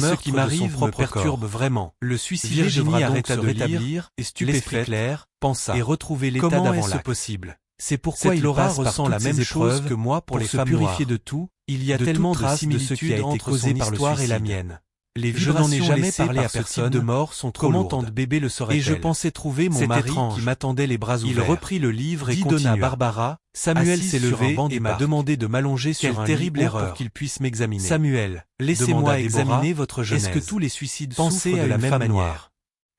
mais ce meurtre qui de son m'arrive me propre perturbe corps. vraiment. Le suicide Virginie devra donc arrêta se de lire, rétablir, et l'esprit stupéfaite, clair, pensa, et retrouver l'état comment d'avant est-ce l'acte. possible? C'est pourquoi Cette il Laura passe par ressent toutes la ces même chose épreuves que moi pour les se femmes purifier noires. de tout. Il y a De tellement toute de trace de ce qui a similitudes été entre causé son par le histoire et la suicide. mienne. Les Je n'en ai vibrations jamais laissées parlé par à ce type personne. de mort sont trop Comment lourdes. tante bébé le saurait-elle? Et je pensais trouver mon C'est mari étrange. qui m'attendait les bras ouverts. Il reprit le livre et Dit continua. Donna Barbara. Samuel Assise s'est sur un levé banc et du m'a parc. demandé de m'allonger sur Quelle un terrible lit haut erreur. pour qu'il puisse m'examiner. Samuel, demanda laissez-moi Déborah, examiner votre jeunesse. Est-ce que tous les suicides Pensez souffrent à de la une même femme manière? noire.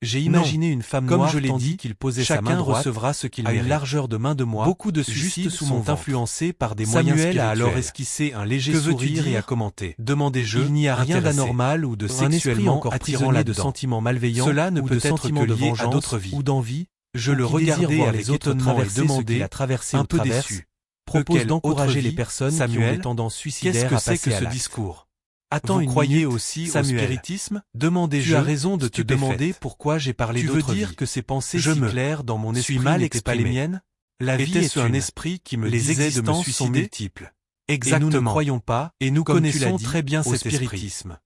J'ai Non. imaginé une femme Comme noire je l'ai tandis dit, qu'il posait sa chacun main droite recevra ce qu'il à une mérite. largeur de main de moi. Beaucoup de juste suicides sous mon sont ventre. influencés par des moyens Samuel spirituels. a alors esquissé un léger Que veux-tu sourire et dire a commenté. Demandai-je. Il n'y a rien intéressé. d'anormal ou de Un esprit sexuellement encore attirant prisonnier là-dedans. de sentiments malveillants Cela ne ou peut de être sentiments que de lié à vengeance d'autres vies ou d'envie. Je ou le qui désire regardais voir avec les autres étonnement et traverser ce demandais, qu'il a traversé un ou peu traverse, déçu. propose Quelle d'encourager autre les vie, personnes qui ont Samuel? des tendances Qu'est-ce suicidaires que à c'est passer que à ce l'acte. discours? Attends Vous une croyez minute, aussi Samuel. au spiritisme? Demandez-je, Tu as raison de te stupéfaite. demander pourquoi j'ai parlé Tu veux d'autres dire vies. que ces pensées Je si me claires dans mon suis esprit mal n'étaient pas les exprimé. miennes? La vie Était-ce est un une esprit qui me les disait de me existences sont suicider? multiples. Exactement. Et nous ne croyons pas, Et nous comme tu l'as connaissons dit, très bien au cet esprit. spiritisme.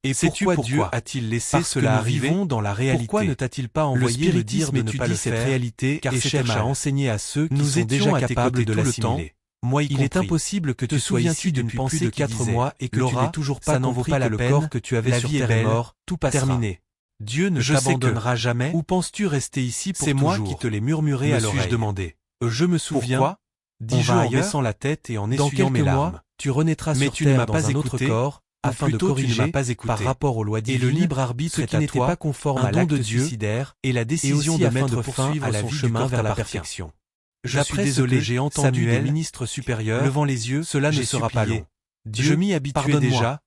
Et Sais-tu pourquoi Dieu pourquoi? a-t-il laissé Parce cela que nous arriver? vivons dans la réalité. Pourquoi ne t'a-t-il pas Le envoyé me dire spiritisme de ne pas le étudie cette faire? réalité Car et c'était cherche à mal. enseigner à ceux qui Nous sont étions déjà à tes capables côtés de tout le l'assimiler. Moi y Il est compris. impossible que Te tu sois souviens-tu ici d'une depuis pensée plus de qui 4 disait, mois et que tu Laura, n'aies toujours ça pas n'en vaut compris pas que la le peine, corps que tu avais la sur vie est terre belle, est mort, tout passera. terminé. Dieu ne Je sais que. t'abandonnera jamais. Ou penses-tu rester ici pour C'est moi toujours? qui te l'ai murmuré Me à suis-je l'oreille. demandé. Je me souviens, Pourquoi? on Dis-je va en ailleurs. baissant la tête et en Dans essuyant mes quelques larmes. mois, tu renaîtras Mais sur tu ne terre m'as dans pas un autre écouté, corps, ou afin de plutôt tu ne corriger, m'as pas écouté. par rapport aux lois Et divines, le libre arbitre ce est qui à n'était toi, pas conforme un à don l'acte de Dieu, suicidaire, et la et décision aussi de afin mettre de fin poursuivre à la son vie chemin du vers la t'appartient. perfection. Je suis D'après ce désolé, que j'ai entendu Samuel, des ministres supérieurs, levant les yeux, cela ne j'ai sera pas supplié. long. Je m'y habituais pardonne-moi. déjà.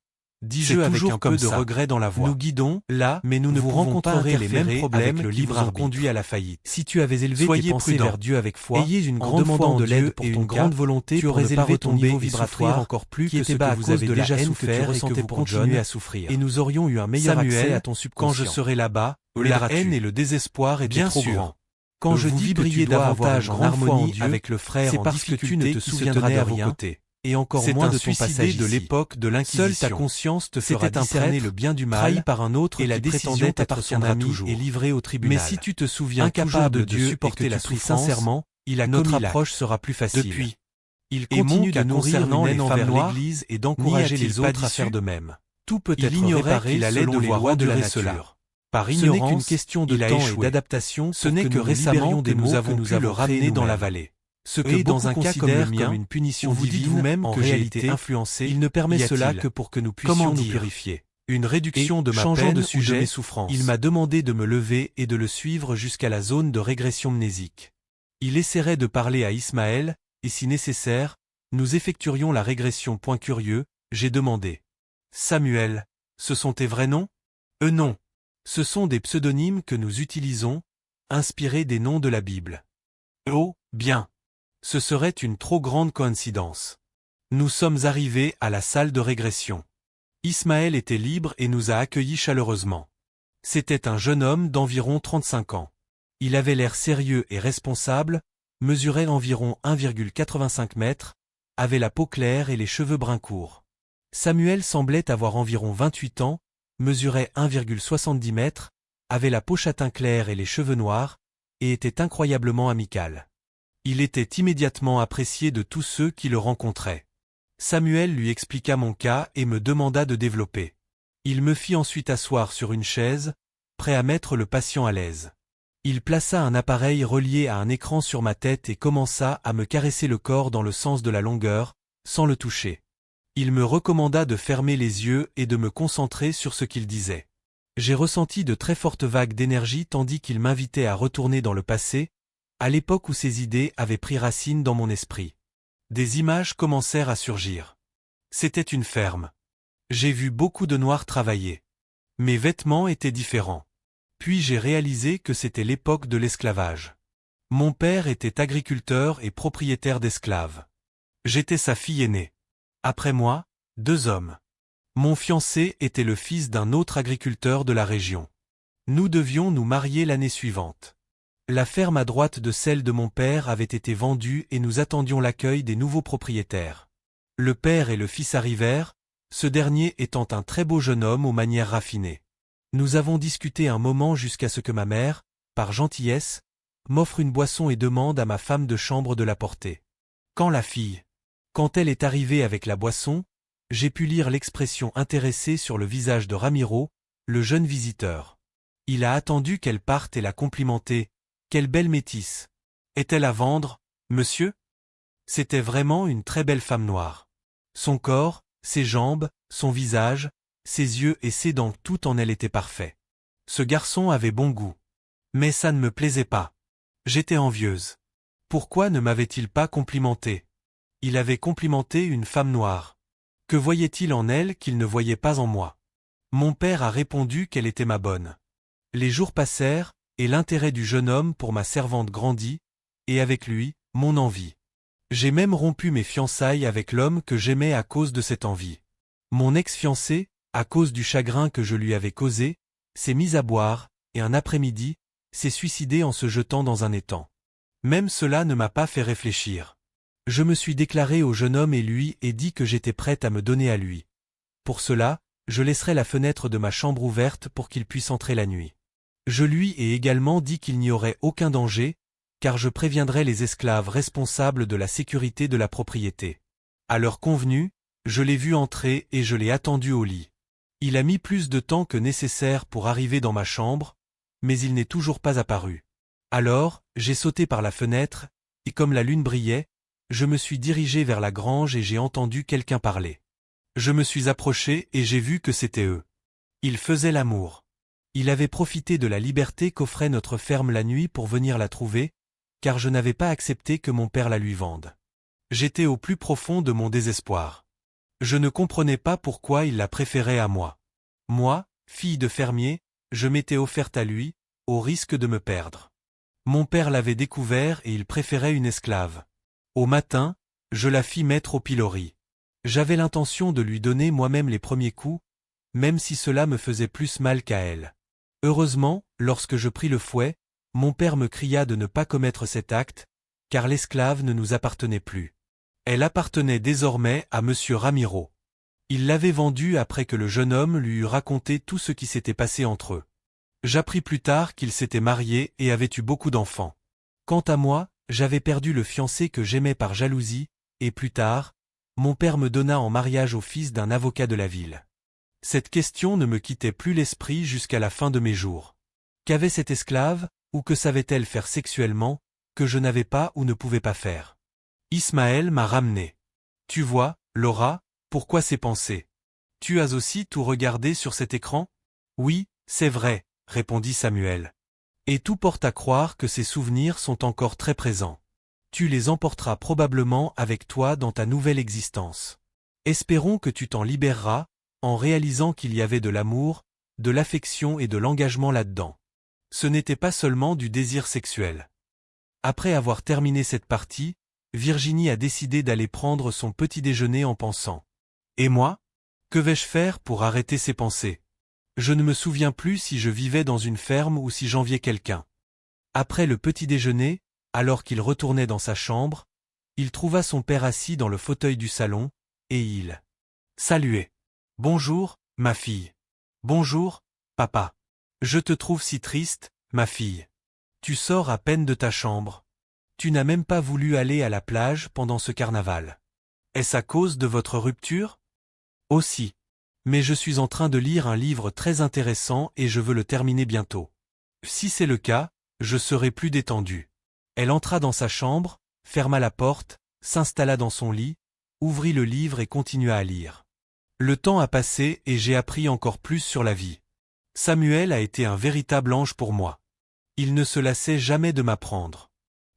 Dis-je C'est avec toujours un peu comme de ça. regret dans la voix. Nous guidons, là, mais nous ne vous pouvons rencontrerez pas les mêmes interférer problèmes avec le qui libre vous ont arbitre. conduit à la faillite. Si tu avais élevé Soyez tes pensées prudents. vers Dieu avec foi, Ayez une en grande foi demandant en de Dieu l'aide pour et ton une cas, grande volonté tu pour aurais ne pas élevé ton retomber niveau et vibratoire souffrir encore plus qui que ce était bas que à vous cause avez de la déjà haine que tu souffert et que ressentais vous pour continuez John, à souffrir. et nous aurions eu un meilleur Samuel, accès à ton quand subconscient. je serai là-bas, la L'aideras-tu? haine et le désespoir étaient Bien trop sûr. grands. Quand je Vous dis que vibriez tu dois avoir davantage une en grande foi en harmonie Dieu, avec le frère c'est en parce que tu difficulté ne te qui se souviendras tenait de à vos rien, côtés. et encore C'est moins un de ton passage suicidé de ici. l'époque de Seule l'Inquisition. ta conscience te C'était fera un discerner prêtre, le bien du mal, trahi par un autre et la qui décision prétendait être son t'appartiendra ami toujours. et livré au tribunal. Mais si tu te souviens incapable toujours de de Dieu supporter et que la tu pries souffrance, sincèrement, il a notre commis approche sera plus facile. Depuis, il et continue mon de cas nourrir concernant une les haine femmes envers noires, l'Église et n'y d'encourager a-t-il les pas autres à d'issue? faire de même. Tout peut Il être ignorait réparé qu'il allait selon les devoir lois de la endurer nature. cela. Par Ce n'est qu'une ignorance, question de il a temps et échoué. d'adaptation. Ce pour n'est que nous nous récemment libérions que des nous maux avons que nous pu le avons ramener créés dans la nous-mêmes. vallée. Ce que Et dans beaucoup un cas comme considèrent le mien, comme une punition où vous dites divine, vous-même en que j'ai réalité été influencé, il ne permet y cela a-t-il que pour que nous Comment puissions nous dire purifier. une réduction de ma changeant peine de ou sujet, de mes souffrances. Il m'a demandé de me lever et de le suivre jusqu'à la zone de régression mnésique. Il essaierait de parler à Ismaël, et si nécessaire, nous effectuerions la régression. Point curieux, j'ai demandé. Samuel, ce sont tes vrais noms? Non. Ce sont des pseudonymes que nous utilisons, inspirés des noms de la Bible. Oh, bien. Ce serait une trop grande coïncidence. Nous sommes arrivés à la salle de régression. Ismaël était libre et nous a accueillis chaleureusement. C'était un jeune homme d'environ 35 ans. Il avait l'air sérieux et responsable, mesurait environ 1,85 mètres, avait la peau claire et les cheveux bruns courts. Samuel semblait avoir environ 28 ans, mesurait 1,70 mètres, avait la peau châtain clair et les cheveux noirs, et était incroyablement amical. Il était immédiatement apprécié de tous ceux qui le rencontraient. Samuel lui expliqua mon cas et me demanda de développer. Il me fit ensuite asseoir sur une chaise, prêt à mettre le patient à l'aise. Il plaça un appareil relié à un écran sur ma tête et commença à me caresser le corps dans le sens de la longueur, sans le toucher. Il me recommanda de fermer les yeux et de me concentrer sur ce qu'il disait. J'ai ressenti de très fortes vagues d'énergie tandis qu'il m'invitait à retourner dans le passé, à l'époque où ces idées avaient pris racine dans mon esprit. Des images commencèrent à surgir. C'était une ferme. J'ai vu beaucoup de noirs travailler. Mes vêtements étaient différents. Puis j'ai réalisé que c'était l'époque de l'esclavage. Mon père était agriculteur et propriétaire d'esclaves. J'étais sa fille aînée. Après moi, 2 hommes. Mon fiancé était le fils d'un autre agriculteur de la région. Nous devions nous marier l'année suivante. La ferme à droite de celle de mon père avait été vendue et nous attendions l'accueil des nouveaux propriétaires. Le père et le fils arrivèrent, ce dernier étant un très beau jeune homme aux manières raffinées. Nous avons discuté un moment jusqu'à ce que ma mère, par gentillesse, m'offre une boisson et demande à ma femme de chambre de l'apporter. Quand elle est arrivée avec la boisson, j'ai pu lire l'expression intéressée sur le visage de Ramiro, le jeune visiteur. Il a attendu qu'elle parte et l'a complimenté. Quelle belle métisse. Est-elle à vendre, monsieur? C'était vraiment une très belle femme noire. Son corps, ses jambes, son visage, ses yeux et ses dents, tout en elle était parfait. Ce garçon avait bon goût. Mais ça ne me plaisait pas. J'étais envieuse. Pourquoi ne m'avait-il pas complimenté? Il avait complimenté une femme noire. Que voyait-il en elle qu'il ne voyait pas en moi? Mon père a répondu qu'elle était ma bonne. Les jours passèrent, et l'intérêt du jeune homme pour ma servante grandit, et avec lui, mon envie. J'ai même rompu mes fiançailles avec l'homme que j'aimais à cause de cette envie. Mon ex-fiancé, à cause du chagrin que je lui avais causé, s'est mis à boire, et un après-midi, s'est suicidé en se jetant dans un étang. Même cela ne m'a pas fait réfléchir. Je me suis déclaré au jeune homme et lui ai dit que j'étais prête à me donner à lui. Pour cela, je laisserai la fenêtre de ma chambre ouverte pour qu'il puisse entrer la nuit. Je lui ai également dit qu'il n'y aurait aucun danger, car je préviendrai les esclaves responsables de la sécurité de la propriété. À l'heure convenue, je l'ai vu entrer et je l'ai attendu au lit. Il a mis plus de temps que nécessaire pour arriver dans ma chambre, mais il n'est toujours pas apparu. Alors, j'ai sauté par la fenêtre, et comme la lune brillait, je me suis dirigé vers la grange et j'ai entendu quelqu'un parler. Je me suis approché et j'ai vu que c'était eux. Ils faisaient l'amour. Il avait profité de la liberté qu'offrait notre ferme la nuit pour venir la trouver, car je n'avais pas accepté que mon père la lui vende. J'étais au plus profond de mon désespoir. Je ne comprenais pas pourquoi il la préférait à moi. Moi, fille de fermier, je m'étais offerte à lui, au risque de me perdre. Mon père l'avait découvert et il préférait une esclave. Au matin, je la fis mettre au pilori. J'avais l'intention de lui donner moi-même les premiers coups, même si cela me faisait plus mal qu'à elle. Heureusement, lorsque je pris le fouet, mon père me cria de ne pas commettre cet acte, car l'esclave ne nous appartenait plus. Elle appartenait désormais à monsieur Ramiro. Il l'avait vendue après que le jeune homme lui eut raconté tout ce qui s'était passé entre eux. J'appris plus tard qu'il s'était marié et avait eu beaucoup d'enfants. Quant à moi, j'avais perdu le fiancé que j'aimais par jalousie, et plus tard, mon père me donna en mariage au fils d'un avocat de la ville. Cette question ne me quittait plus l'esprit jusqu'à la fin de mes jours. Qu'avait cette esclave, ou que savait-elle faire sexuellement, que je n'avais pas ou ne pouvais pas faire? Ismaël m'a ramené. Tu vois, Laura, pourquoi ces pensées? Tu as aussi tout regardé sur cet écran? Oui, c'est vrai, répondit Samuel. Et tout porte à croire que ces souvenirs sont encore très présents. Tu les emporteras probablement avec toi dans ta nouvelle existence. Espérons que tu t'en libéreras, en réalisant qu'il y avait de l'amour, de l'affection et de l'engagement là-dedans. Ce n'était pas seulement du désir sexuel. Après avoir terminé cette partie, Virginie a décidé d'aller prendre son petit déjeuner en pensant. Et moi? Que vais-je faire pour arrêter ces pensées? Je ne me souviens plus si je vivais dans une ferme ou si j'enviais quelqu'un. Après le petit déjeuner, alors qu'il retournait dans sa chambre, il trouva son père assis dans le fauteuil du salon, et il saluait. « Bonjour, ma fille. »« Bonjour, papa. Je te trouve si triste, ma fille. Tu sors à peine de ta chambre. Tu n'as même pas voulu aller à la plage pendant ce carnaval. Est-ce à cause de votre rupture? Aussi. Mais je suis en train de lire un livre très intéressant et je veux le terminer bientôt. Si c'est le cas, je serai plus détendu. » Elle entra dans sa chambre, ferma la porte, s'installa dans son lit, ouvrit le livre et continua à lire. Le temps a passé et j'ai appris encore plus sur la vie. Samuel a été un véritable ange pour moi. Il ne se lassait jamais de m'apprendre.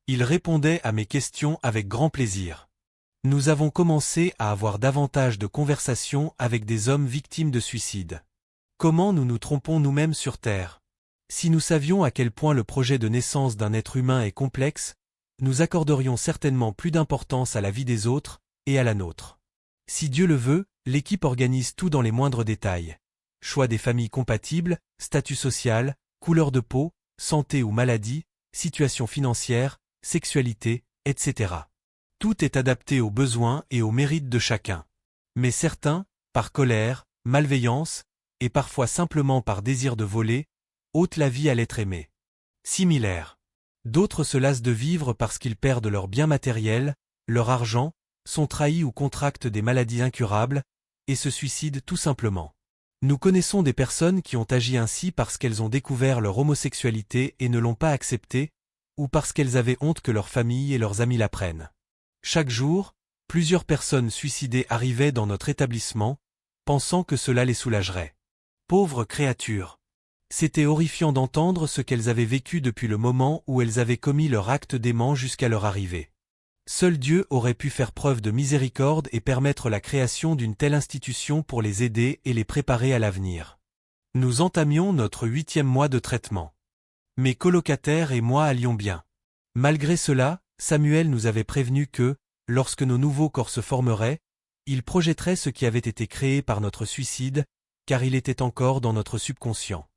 Il répondait à mes questions avec grand plaisir. Nous avons commencé à avoir davantage de conversations avec des hommes victimes de suicide. Comment nous nous trompons nous-mêmes sur Terre? Si nous savions à quel point le projet de naissance d'un être humain est complexe, nous accorderions certainement plus d'importance à la vie des autres et à la nôtre. Si Dieu le veut, l'équipe organise tout dans les moindres détails. Choix des familles compatibles, statut social, couleur de peau, santé ou maladie, situation financière, sexualité, etc. Tout est adapté aux besoins et aux mérites de chacun. Mais certains, par colère, malveillance, et parfois simplement par désir de voler, ôtent la vie à l'être aimé. Similaire. D'autres se lassent de vivre parce qu'ils perdent leurs biens matériels, leur argent, sont trahis ou contractent des maladies incurables, et se suicident tout simplement. Nous connaissons des personnes qui ont agi ainsi parce qu'elles ont découvert leur homosexualité et ne l'ont pas acceptée, ou parce qu'elles avaient honte que leur famille et leurs amis l'apprennent. Chaque jour, plusieurs personnes suicidées arrivaient dans notre établissement, pensant que cela les soulagerait. Pauvres créatures! C'était horrifiant d'entendre ce qu'elles avaient vécu depuis le moment où elles avaient commis leur acte dément jusqu'à leur arrivée. Seul Dieu aurait pu faire preuve de miséricorde et permettre la création d'une telle institution pour les aider et les préparer à l'avenir. Nous entamions notre 8e mois de traitement. Mes colocataires et moi allions bien. Malgré cela, Samuel nous avait prévenu que, lorsque nos nouveaux corps se formeraient, il projetterait ce qui avait été créé par notre suicide, car il était encore dans notre subconscient.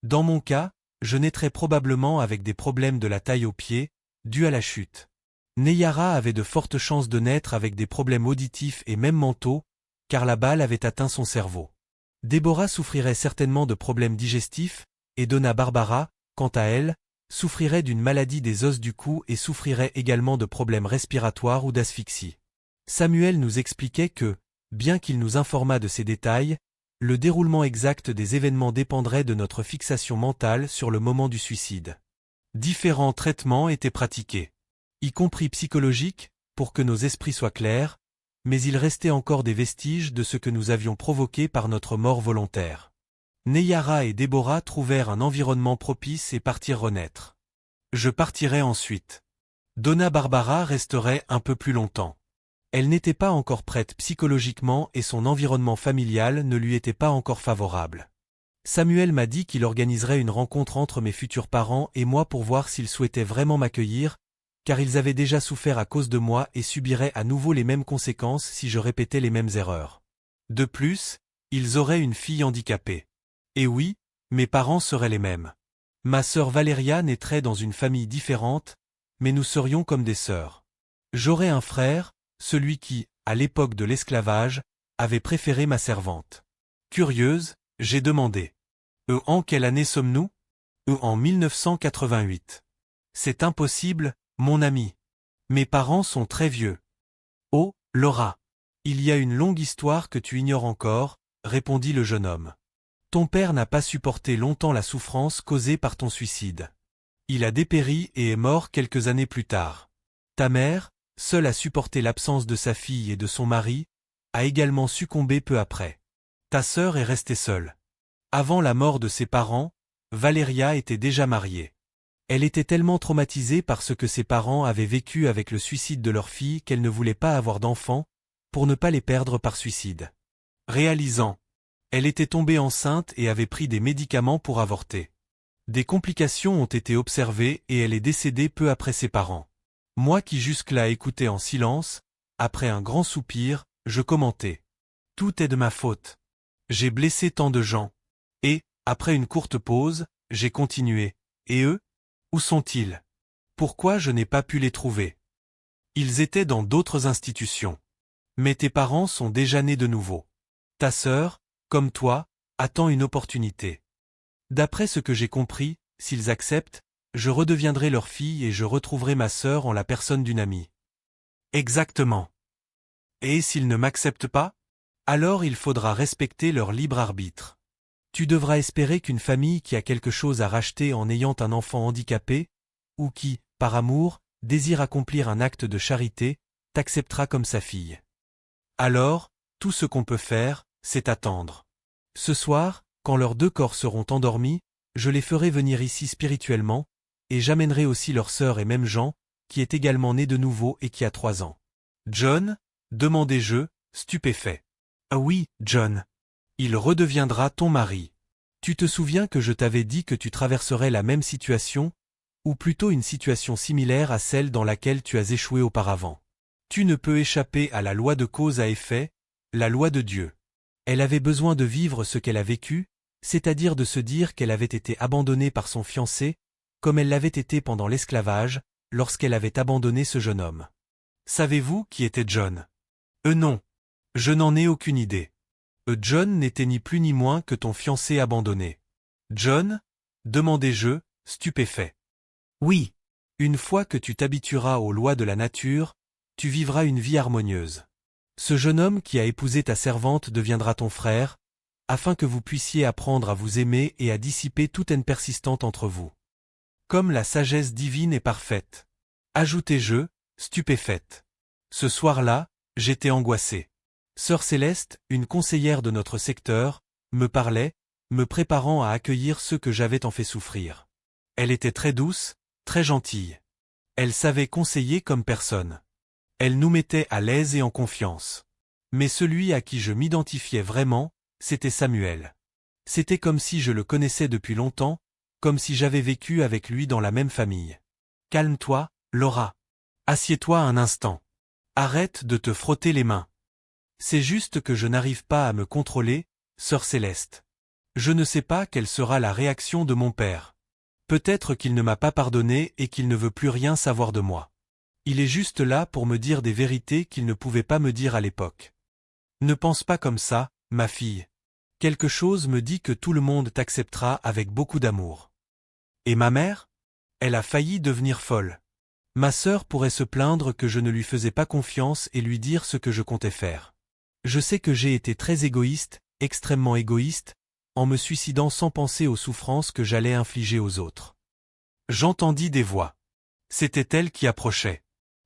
Dans mon cas, je naîtrais probablement avec des problèmes de la taille aux pieds, dus à la chute. Neyara avait de fortes chances de naître avec des problèmes auditifs et même mentaux, car la balle avait atteint son cerveau. Déborah souffrirait certainement de problèmes digestifs, et Donna Barbara, quant à elle, souffrirait d'une maladie des os du cou et souffrirait également de problèmes respiratoires ou d'asphyxie. Samuel nous expliquait que, bien qu'il nous informât de ces détails, le déroulement exact des événements dépendrait de notre fixation mentale sur le moment du suicide. Différents traitements étaient pratiqués, y compris psychologiques, pour que nos esprits soient clairs, mais il restait encore des vestiges de ce que nous avions provoqué par notre mort volontaire. Neyara et Déborah trouvèrent un environnement propice et partirent renaître. Je partirai ensuite. Donna Barbara resterait un peu plus longtemps. Elle n'était pas encore prête psychologiquement et son environnement familial ne lui était pas encore favorable. Samuel m'a dit qu'il organiserait une rencontre entre mes futurs parents et moi pour voir s'ils souhaitaient vraiment m'accueillir, car ils avaient déjà souffert à cause de moi et subiraient à nouveau les mêmes conséquences si je répétais les mêmes erreurs. De plus, ils auraient une fille handicapée. Et oui, mes parents seraient les mêmes. Ma sœur Valéria naîtrait dans une famille différente, mais nous serions comme des sœurs. J'aurais un frère, celui qui, à l'époque de l'esclavage, avait préféré ma servante. Curieuse, j'ai demandé. En quelle année sommes-nous? En 1988. C'est impossible, mon ami. Mes parents sont très vieux. Oh, Laura. Il y a une longue histoire que tu ignores encore, répondit le jeune homme. Ton père n'a pas supporté longtemps la souffrance causée par ton suicide. Il a dépéri et est mort quelques années plus tard. Ta mère, seule à supporter l'absence de sa fille et de son mari, a également succombé peu après. Ta sœur est restée seule. Avant la mort de ses parents, Valéria était déjà mariée. Elle était tellement traumatisée par ce que ses parents avaient vécu avec le suicide de leur fille qu'elle ne voulait pas avoir d'enfants, pour ne pas les perdre par suicide. Réalisant. Elle était tombée enceinte et avait pris des médicaments pour avorter. Des complications ont été observées et elle est décédée peu après ses parents. Moi qui jusque-là écoutais en silence, après un grand soupir, je commentai. Tout est de ma faute. J'ai blessé tant de gens. Et, après une courte pause, j'ai continué. Et eux? Où sont-ils? Pourquoi je n'ai pas pu les trouver? Ils étaient dans d'autres institutions. Mais tes parents sont déjà nés de nouveau. Ta sœur, comme toi, attend une opportunité. D'après ce que j'ai compris, s'ils acceptent, je redeviendrai leur fille et je retrouverai ma sœur en la personne d'une amie. Exactement. Et s'ils ne m'acceptent pas? Alors il faudra respecter leur libre arbitre. Tu devras espérer qu'une famille qui a quelque chose à racheter en ayant un enfant handicapé, ou qui, par amour, désire accomplir un acte de charité, t'acceptera comme sa fille. Alors, tout ce qu'on peut faire, c'est attendre. Ce soir, quand leurs deux corps seront endormis, je les ferai venir ici spirituellement, et j'amènerai aussi leur sœur et même Jean, qui est également né de nouveau et qui a 3 ans. John? Demandai-je, stupéfait. Ah oui, John. Il redeviendra ton mari. Tu te souviens que je t'avais dit que tu traverserais la même situation, ou plutôt une situation similaire à celle dans laquelle tu as échoué auparavant. Tu ne peux échapper à la loi de cause à effet, la loi de Dieu. Elle avait besoin de vivre ce qu'elle a vécu, c'est-à-dire de se dire qu'elle avait été abandonnée par son fiancé, comme elle l'avait été pendant l'esclavage, lorsqu'elle avait abandonné ce jeune homme. Savez-vous qui était John? Non. Je n'en ai aucune idée. John n'était ni plus ni moins que ton fiancé abandonné. John? Demandai-je, stupéfait. Oui. Une fois que tu t'habitueras aux lois de la nature, tu vivras une vie harmonieuse. Ce jeune homme qui a épousé ta servante deviendra ton frère, afin que vous puissiez apprendre à vous aimer et à dissiper toute haine persistante entre vous. Comme la sagesse divine est parfaite. Ajoutai-je, stupéfaite. Ce soir-là, j'étais angoissé. Sœur Céleste, une conseillère de notre secteur, me parlait, me préparant à accueillir ceux que j'avais tant fait souffrir. Elle était très douce, très gentille. Elle savait conseiller comme personne. Elle nous mettait à l'aise et en confiance. Mais celui à qui je m'identifiais vraiment, c'était Samuel. C'était comme si je le connaissais depuis longtemps, comme si j'avais vécu avec lui dans la même famille. Calme-toi, Laura. Assieds-toi un instant. Arrête de te frotter les mains. C'est juste que je n'arrive pas à me contrôler, sœur Céleste. Je ne sais pas quelle sera la réaction de mon père. Peut-être qu'il ne m'a pas pardonné et qu'il ne veut plus rien savoir de moi. Il est juste là pour me dire des vérités qu'il ne pouvait pas me dire à l'époque. Ne pense pas comme ça, ma fille. Quelque chose me dit que tout le monde t'acceptera avec beaucoup d'amour. Et ma mère? Elle a failli devenir folle. Ma sœur pourrait se plaindre que je ne lui faisais pas confiance et lui dire ce que je comptais faire. Je sais que j'ai été très égoïste, extrêmement égoïste, en me suicidant sans penser aux souffrances que j'allais infliger aux autres. J'entendis des voix. C'était elles qui approchaient.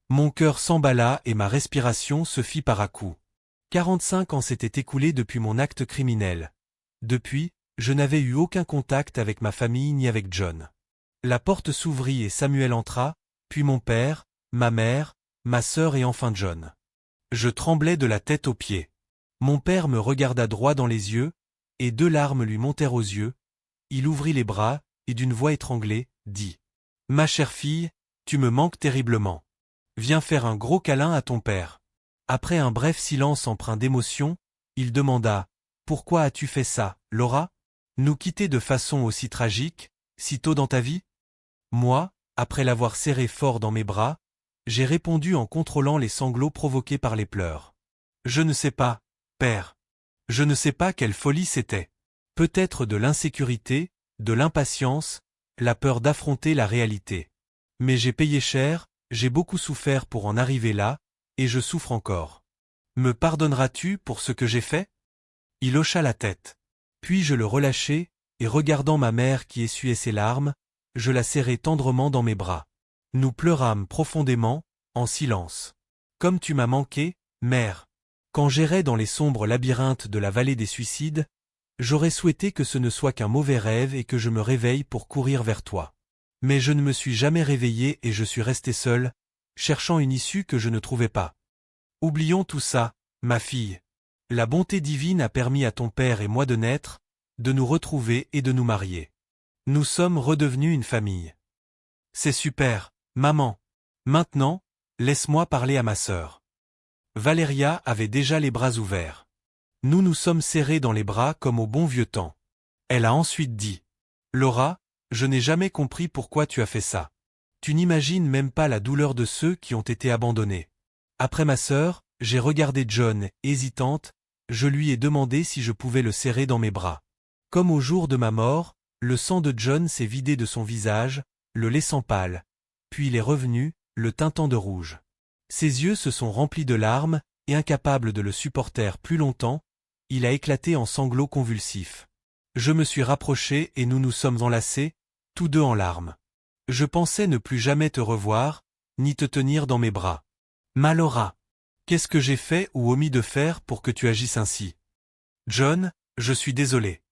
Mon cœur s'emballa et ma respiration se fit par à-coups. 45 ans s'étaient écoulés depuis mon acte criminel. Depuis, je n'avais eu aucun contact avec ma famille ni avec John. La porte s'ouvrit et Samuel entra, puis mon père, ma mère, ma sœur et enfin John. Je tremblais de la tête aux pieds. Mon père me regarda droit dans les yeux, et 2 larmes lui montèrent aux yeux. Il ouvrit les bras, et d'une voix étranglée, dit « Ma chère fille, tu me manques terriblement. Viens faire un gros câlin à ton père. » Après un bref silence empreint d'émotion, il demanda « Pourquoi as-tu fait ça, Laura? Nous quitter de façon aussi tragique, si tôt dans ta vie ?» Moi, après l'avoir serré fort dans mes bras, j'ai répondu en contrôlant les sanglots provoqués par les pleurs. « Je ne sais pas, père. Je ne sais pas quelle folie c'était. Peut-être de l'insécurité, de l'impatience, la peur d'affronter la réalité. Mais j'ai payé cher, j'ai beaucoup souffert pour en arriver là, et je souffre encore. Me pardonneras-tu pour ce que j'ai fait? » Il hocha la tête. Puis je le relâchai, et regardant ma mère qui essuyait ses larmes, je la serrai tendrement dans mes bras. Nous pleurâmes profondément, en silence. Comme tu m'as manqué, mère. Quand j'errais dans les sombres labyrinthes de la vallée des suicides, j'aurais souhaité que ce ne soit qu'un mauvais rêve et que je me réveille pour courir vers toi. Mais je ne me suis jamais réveillé et je suis resté seul, cherchant une issue que je ne trouvais pas. Oublions tout ça, ma fille. La bonté divine a permis à ton père et moi de naître, de nous retrouver et de nous marier. Nous sommes redevenus une famille. C'est super, maman. Maintenant, laisse-moi parler à ma sœur. Valéria avait déjà les bras ouverts. Nous nous sommes serrés dans les bras comme au bon vieux temps. Elle a ensuite dit « Laura, je n'ai jamais compris pourquoi tu as fait ça. Tu n'imagines même pas la douleur de ceux qui ont été abandonnés. » Après ma sœur, j'ai regardé John, hésitante, je lui ai demandé si je pouvais le serrer dans mes bras. Comme au jour de ma mort, le sang de John s'est vidé de son visage, le laissant pâle, puis il est revenu, le teintant de rouge. Ses yeux se sont remplis de larmes, et incapable de le supporter plus longtemps, il a éclaté en sanglots convulsifs. Je me suis rapproché et nous nous sommes enlacés, tous deux en larmes. Je pensais ne plus jamais te revoir, ni te tenir dans mes bras. Ma Laura, qu'est-ce que j'ai fait ou omis de faire pour que tu agisses ainsi? John, je suis désolé.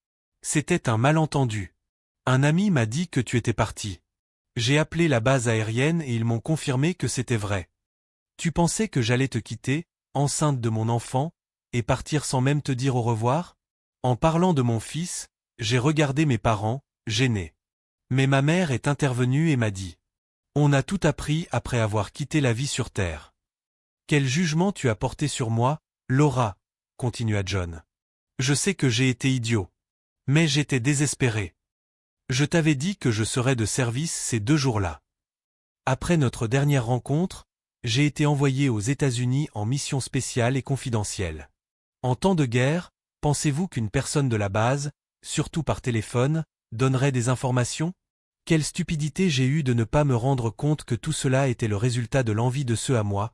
C'était un malentendu. Un ami m'a dit que tu étais parti. J'ai appelé la base aérienne et ils m'ont confirmé que c'était vrai. Tu pensais que j'allais te quitter, enceinte de mon enfant, et partir sans même te dire au revoir? En parlant de mon fils, j'ai regardé mes parents, gênés. Mais ma mère est intervenue et m'a dit « On a tout appris après avoir quitté la vie sur Terre. » Quel jugement tu as porté sur moi, Laura, continua John. Je sais que j'ai été idiot. Mais j'étais désespéré. Je t'avais dit que je serais de service ces 2 jours-là. Après notre dernière rencontre, j'ai été envoyé aux États-Unis en mission spéciale et confidentielle. En temps de guerre, pensez-vous qu'une personne de la base, surtout par téléphone, donnerait des informations? Quelle stupidité j'ai eue de ne pas me rendre compte que tout cela était le résultat de l'envie de ceux à moi.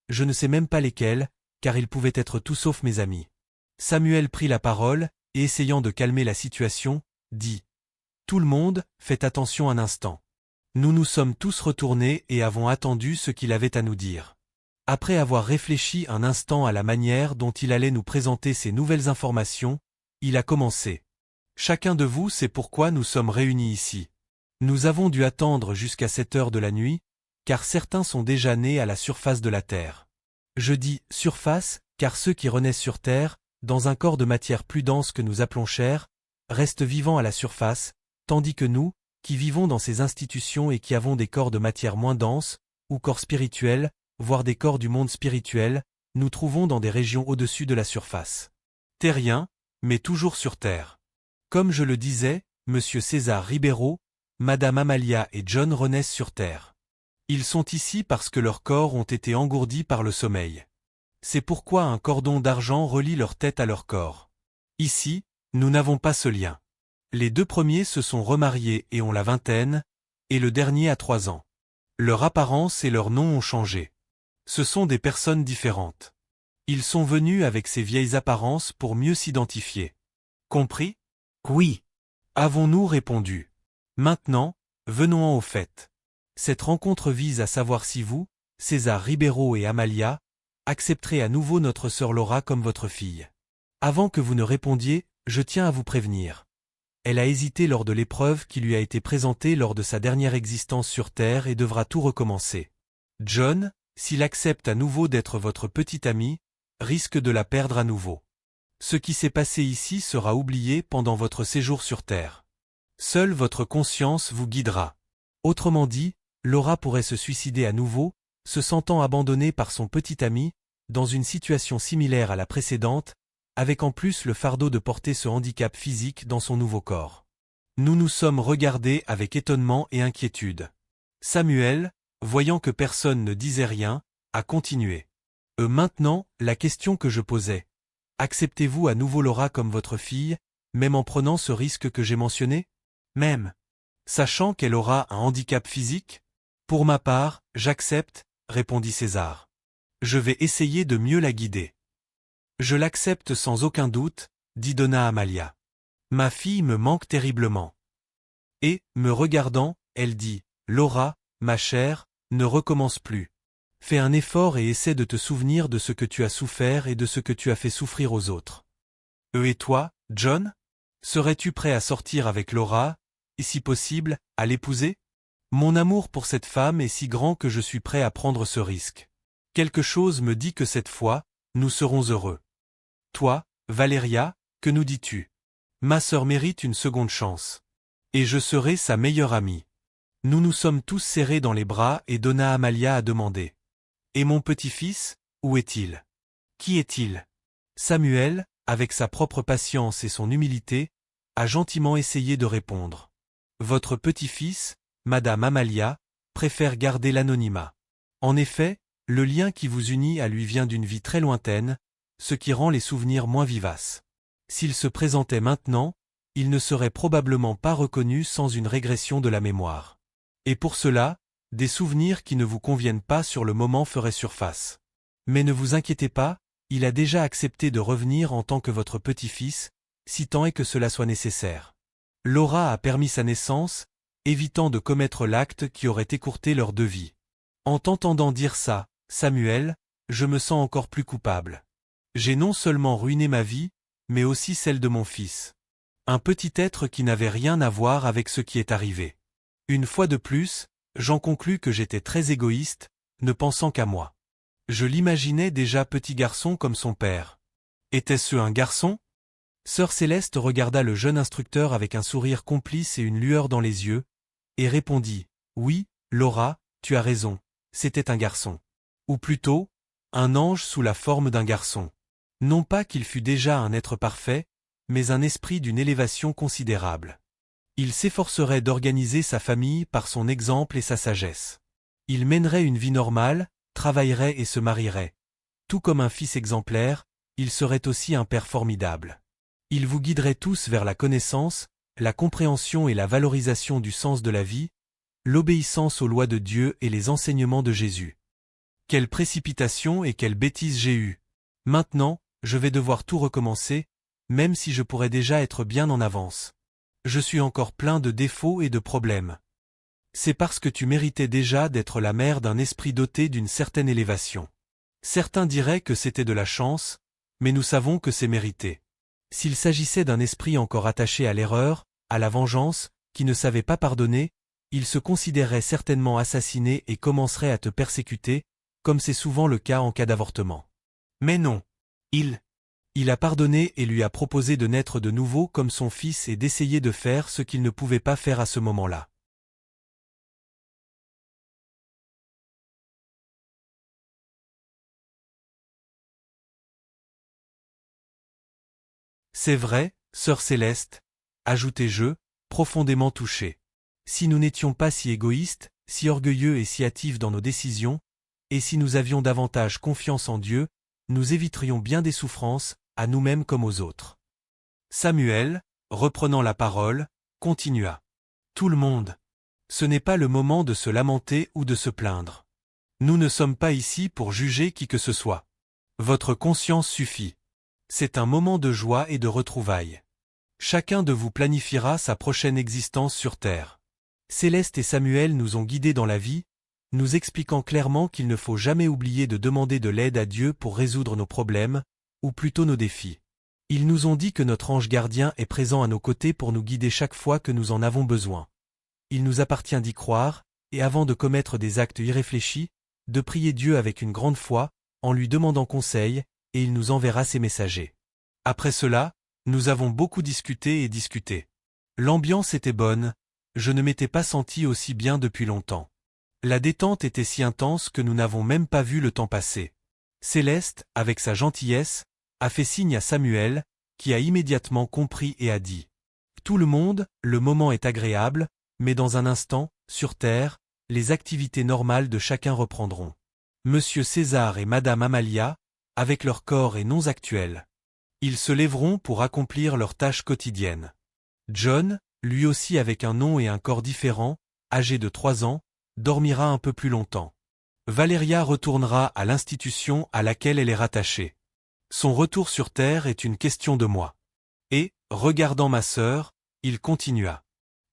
Je ne sais même pas lesquels, car ils pouvaient être tout sauf mes amis. Samuel prit la parole, et essayant de calmer la situation, dit « Tout le monde, faites attention un instant. Nous nous sommes tous retournés et avons attendu ce qu'il avait à nous dire. » Après avoir réfléchi un instant à la manière dont il allait nous présenter ces nouvelles informations, il a commencé. « Chacun de vous sait pourquoi nous sommes réunis ici. Nous avons dû attendre jusqu'à cette heure de la nuit, car certains sont déjà nés à la surface de la Terre. Je dis « surface » car ceux qui renaissent sur Terre, dans un corps de matière plus dense que nous appelons chair, restent vivants à la surface, tandis que nous, qui vivons dans ces institutions et qui avons des corps de matière moins dense, ou corps spirituels, voire des corps du monde spirituel, nous trouvons dans des régions au-dessus de la surface. Terriens, mais toujours sur Terre. Comme je le disais, Monsieur César Ribeiro, Madame Amalia et John renaissent sur Terre. Ils sont ici parce que leurs corps ont été engourdis par le sommeil. C'est pourquoi un cordon d'argent relie leur tête à leur corps. Ici, nous n'avons pas ce lien. Les deux premiers se sont remariés et ont la vingtaine, et le dernier a 3 ans. Leur apparence et leur nom ont changé. Ce sont des personnes différentes. Ils sont venus avec ces vieilles apparences pour mieux s'identifier. Compris? Oui. Avons-nous répondu. Maintenant, venons-en au fait. Cette rencontre vise à savoir si vous, César Ribeiro et Amalia, accepterez à nouveau notre sœur Laura comme votre fille. Avant que vous ne répondiez, je tiens à vous prévenir. Elle a hésité lors de l'épreuve qui lui a été présentée lors de sa dernière existence sur Terre et devra tout recommencer. John, s'il accepte à nouveau d'être votre petit ami, risque de la perdre à nouveau. Ce qui s'est passé ici sera oublié pendant votre séjour sur Terre. Seule votre conscience vous guidera. Autrement dit, Laura pourrait se suicider à nouveau, se sentant abandonnée par son petit ami, dans une situation similaire à la précédente, avec en plus le fardeau de porter ce handicap physique dans son nouveau corps. Nous nous sommes regardés avec étonnement et inquiétude. Samuel, voyant que personne ne disait rien, a continué. Maintenant, la question que je posais. Acceptez-vous à nouveau Laura comme votre fille, même en prenant ce risque que j'ai mentionné? Même. Sachant qu'elle aura un handicap physique? Pour ma part, j'accepte, répondit César. Je vais essayer de mieux la guider. Je l'accepte sans aucun doute, dit Donna Amalia. Ma fille me manque terriblement. Et, me regardant, elle dit, Laura, ma chère, ne recommence plus. Fais un effort et essaie de te souvenir de ce que tu as souffert et de ce que tu as fait souffrir aux autres. Et toi, John? Serais-tu prêt à sortir avec Laura, et si possible, à l'épouser? Mon amour pour cette femme est si grand que je suis prêt à prendre ce risque. Quelque chose me dit que cette fois, nous serons heureux. Toi, Valéria, que nous dis-tu? Ma sœur mérite une seconde chance. Et je serai sa meilleure amie. Nous nous sommes tous serrés dans les bras et Donna Amalia a demandé. Et mon petit-fils, où est-il? Qui est-il? Samuel, avec sa propre patience et son humilité, a gentiment essayé de répondre. Votre petit-fils, Madame Amalia, préfère garder l'anonymat. En effet, le lien qui vous unit à lui vient d'une vie très lointaine, ce qui rend les souvenirs moins vivaces. S'il se présentait maintenant, il ne serait probablement pas reconnu sans une régression de la mémoire. Et pour cela, des souvenirs qui ne vous conviennent pas sur le moment feraient surface. Mais ne vous inquiétez pas, il a déjà accepté de revenir en tant que votre petit-fils, si tant est que cela soit nécessaire. Laura a permis sa naissance, évitant de commettre l'acte qui aurait écourté leurs 2 vies. En t'entendant dire ça, Samuel, je me sens encore plus coupable. J'ai non seulement ruiné ma vie, mais aussi celle de mon fils. Un petit être qui n'avait rien à voir avec ce qui est arrivé. Une fois de plus, j'en conclus que j'étais très égoïste, ne pensant qu'à moi. Je l'imaginais déjà petit garçon comme son père. Était-ce un garçon? Sœur Céleste regarda le jeune instructeur avec un sourire complice et une lueur dans les yeux, et répondit, « Oui, Laura, tu as raison, c'était un garçon. Ou plutôt, un ange sous la forme d'un garçon. Non pas qu'il fût déjà un être parfait, mais un esprit d'une élévation considérable. Il s'efforcerait d'organiser sa famille par son exemple et sa sagesse. Il mènerait une vie normale, travaillerait et se marierait. Tout comme un fils exemplaire, il serait aussi un père formidable. Il vous guiderait tous vers la connaissance, la compréhension et la valorisation du sens de la vie, l'obéissance aux lois de Dieu et les enseignements de Jésus. Quelle précipitation et quelle bêtise j'ai eue. Maintenant, je vais devoir tout recommencer, même si je pourrais déjà être bien en avance. Je suis encore plein de défauts et de problèmes. C'est parce que tu méritais déjà d'être la mère d'un esprit doté d'une certaine élévation. Certains diraient que c'était de la chance, mais nous savons que c'est mérité. S'il s'agissait d'un esprit encore attaché à l'erreur, à la vengeance, qui ne savait pas pardonner, il se considérerait certainement assassiné et commencerait à te persécuter, comme c'est souvent le cas en cas d'avortement. Mais non. Il a pardonné et lui a proposé de naître de nouveau comme son fils et d'essayer de faire ce qu'il ne pouvait pas faire à ce moment-là. C'est vrai, sœur Céleste, ajoutai-je, profondément touché. Si nous n'étions pas si égoïstes, si orgueilleux et si hâtifs dans nos décisions, et si nous avions davantage confiance en Dieu, nous éviterions bien des souffrances, à nous-mêmes comme aux autres. Samuel, reprenant la parole, continua. Tout le monde. Ce n'est pas le moment de se lamenter ou de se plaindre. Nous ne sommes pas ici pour juger qui que ce soit. Votre conscience suffit. C'est un moment de joie et de retrouvailles. Chacun de vous planifiera sa prochaine existence sur terre. Céleste et Samuel nous ont guidés dans la vie, nous expliquant clairement qu'il ne faut jamais oublier de demander de l'aide à Dieu pour résoudre nos problèmes, ou plutôt nos défis. Ils nous ont dit que notre ange gardien est présent à nos côtés pour nous guider chaque fois que nous en avons besoin. Il nous appartient d'y croire, et avant de commettre des actes irréfléchis, de prier Dieu avec une grande foi, en lui demandant conseil, et il nous enverra ses messagers. Après cela, nous avons beaucoup discuté et discuté. L'ambiance était bonne, je ne m'étais pas senti aussi bien depuis longtemps. La détente était si intense que nous n'avons même pas vu le temps passer. Céleste, avec sa gentillesse, a fait signe à Samuel, qui a immédiatement compris et a dit « Tout le monde, le moment est agréable, mais dans un instant, sur terre, les activités normales de chacun reprendront. Monsieur César et Madame Amalia, avec leurs corps et noms actuels. Ils se lèveront pour accomplir leurs tâches quotidiennes. John, lui aussi avec un nom et un corps différents, âgé de 3 ans, dormira un peu plus longtemps. Valéria retournera à l'institution à laquelle elle est rattachée. Son retour sur terre est une question de moi. Et, regardant ma sœur, il continua.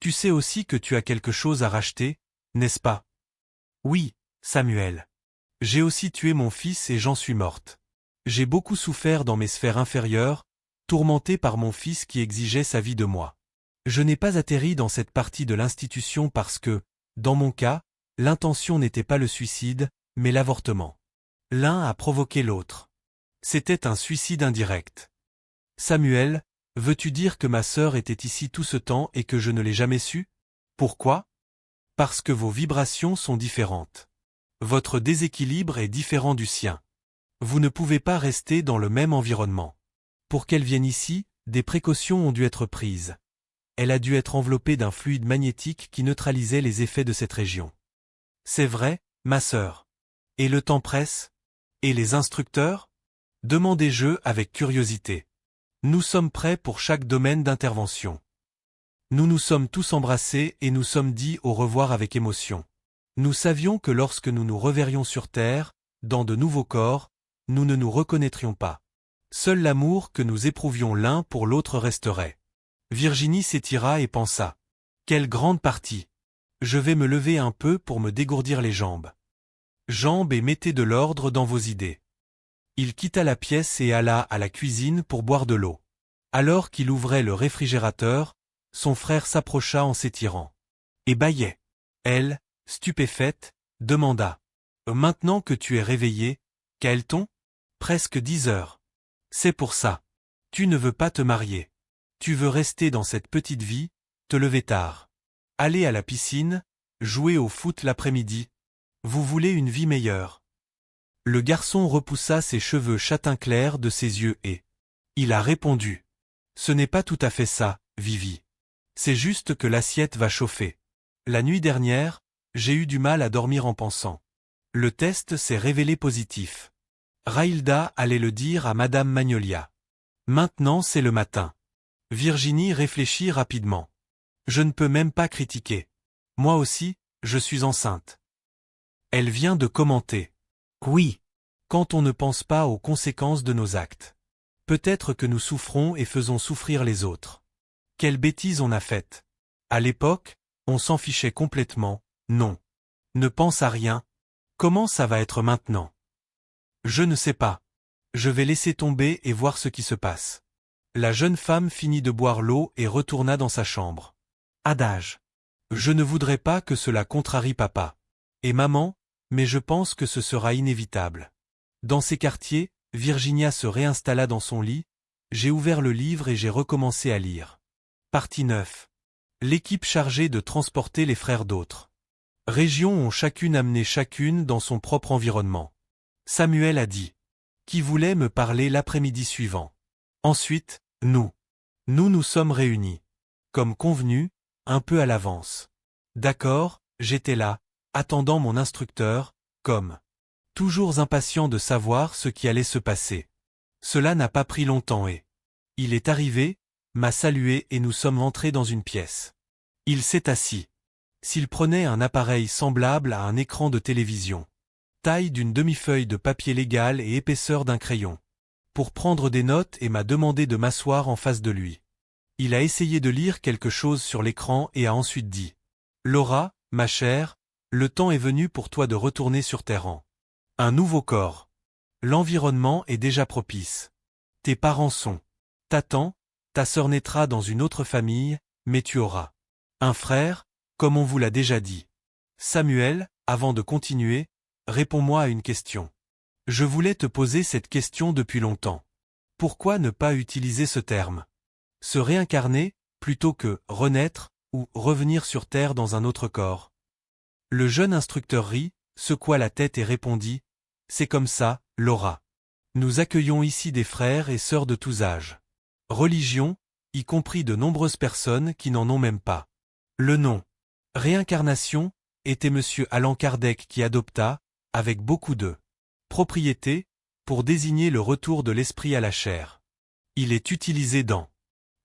Tu sais aussi que tu as quelque chose à racheter, n'est-ce pas? Oui, Samuel. J'ai aussi tué mon fils et j'en suis morte. J'ai beaucoup souffert dans mes sphères inférieures, tourmenté par mon fils qui exigeait sa vie de moi. Je n'ai pas atterri dans cette partie de l'institution parce que, dans mon cas, l'intention n'était pas le suicide, mais l'avortement. L'un a provoqué l'autre. C'était un suicide indirect. Samuel, veux-tu dire que ma sœur était ici tout ce temps et que je ne l'ai jamais su? Pourquoi? Parce que vos vibrations sont différentes. Votre déséquilibre est différent du sien. Vous ne pouvez pas rester dans le même environnement. Pour qu'elle vienne ici, des précautions ont dû être prises. Elle a dû être enveloppée d'un fluide magnétique qui neutralisait les effets de cette région. C'est vrai, ma sœur. Et le temps presse? Et les instructeurs? Demandai-je avec curiosité. Nous sommes prêts pour chaque domaine d'intervention. Nous nous sommes tous embrassés et nous sommes dit au revoir avec émotion. Nous savions que lorsque nous nous reverrions sur terre, dans de nouveaux corps, nous ne nous reconnaîtrions pas. Seul l'amour que nous éprouvions l'un pour l'autre resterait. Virginie s'étira et pensa. Quelle grande partie! Je vais me lever un peu pour me dégourdir les jambes. Jambes et mettez de l'ordre dans vos idées. Il quitta la pièce et alla à la cuisine pour boire de l'eau. Alors qu'il ouvrait le réfrigérateur, son frère s'approcha en s'étirant. Et bâillait. Elle, stupéfaite, demanda. Maintenant que tu es réveillé, qu'a-t-on? Presque 10 heures. C'est pour ça. Tu ne veux pas te marier. Tu veux rester dans cette petite vie, te lever tard. Aller à la piscine, jouer au foot l'après-midi. Vous voulez une vie meilleure. Le garçon repoussa ses cheveux châtain clair de ses yeux et il a répondu. Ce n'est pas tout à fait ça, Vivi. C'est juste que l'assiette va chauffer. La nuit dernière, j'ai eu du mal à dormir en pensant. Le test s'est révélé positif. Raïlda allait le dire à Madame Magnolia. Maintenant c'est le matin. Virginie réfléchit rapidement. Je ne peux même pas critiquer. Moi aussi, je suis enceinte. Elle vient de commenter. Oui. Quand on ne pense pas aux conséquences de nos actes. Peut-être que nous souffrons et faisons souffrir les autres. Quelle bêtise on a faite. À l'époque, on s'en fichait complètement, non. Ne pense à rien. Comment ça va être maintenant? Je ne sais pas. Je vais laisser tomber et voir ce qui se passe. La jeune femme finit de boire l'eau et retourna dans sa chambre. Adage. Je ne voudrais pas que cela contrarie papa. Et maman, mais je pense que ce sera inévitable. Dans ces quartiers, Virginia se réinstalla dans son lit, j'ai ouvert le livre et j'ai recommencé à lire. Partie 9. L'équipe chargée de transporter les frères d'autres. Régions ont chacune amené chacune dans son propre environnement. Samuel a dit. Qui voulait me parler l'après-midi suivant. Ensuite, nous. Nous nous sommes réunis. Comme convenu, un peu à l'avance. D'accord, j'étais là, attendant mon instructeur, comme toujours impatient de savoir ce qui allait se passer. Cela n'a pas pris longtemps et il est arrivé, m'a salué et nous sommes entrés dans une pièce. Il s'est assis. S'il prenait un appareil semblable à un écran de télévision, taille d'une demi-feuille de papier légal et épaisseur d'un crayon, pour prendre des notes et m'a demandé de m'asseoir en face de lui. Il a essayé de lire quelque chose sur l'écran et a ensuite dit « Laura, ma chère, le temps est venu pour toi de retourner sur tes rangs. Un nouveau corps. L'environnement est déjà propice. Tes parents sont. T'attends, ta sœur naîtra dans une autre famille, mais tu auras un frère, comme on vous l'a déjà dit. Samuel, avant de continuer, réponds-moi à une question. Je voulais te poser cette question depuis longtemps. Pourquoi ne pas utiliser ce terme? Se réincarner, plutôt que renaître, ou revenir sur Terre dans un autre corps. Le jeune instructeur rit, secoua la tête et répondit, c'est comme ça, Laura. Nous accueillons ici des frères et sœurs de tous âges. Religion, y compris de nombreuses personnes qui n'en ont même pas. Le nom réincarnation était monsieur Allan Kardec qui adopta, avec beaucoup de propriété, pour désigner le retour de l'esprit à la chair. Il est utilisé dans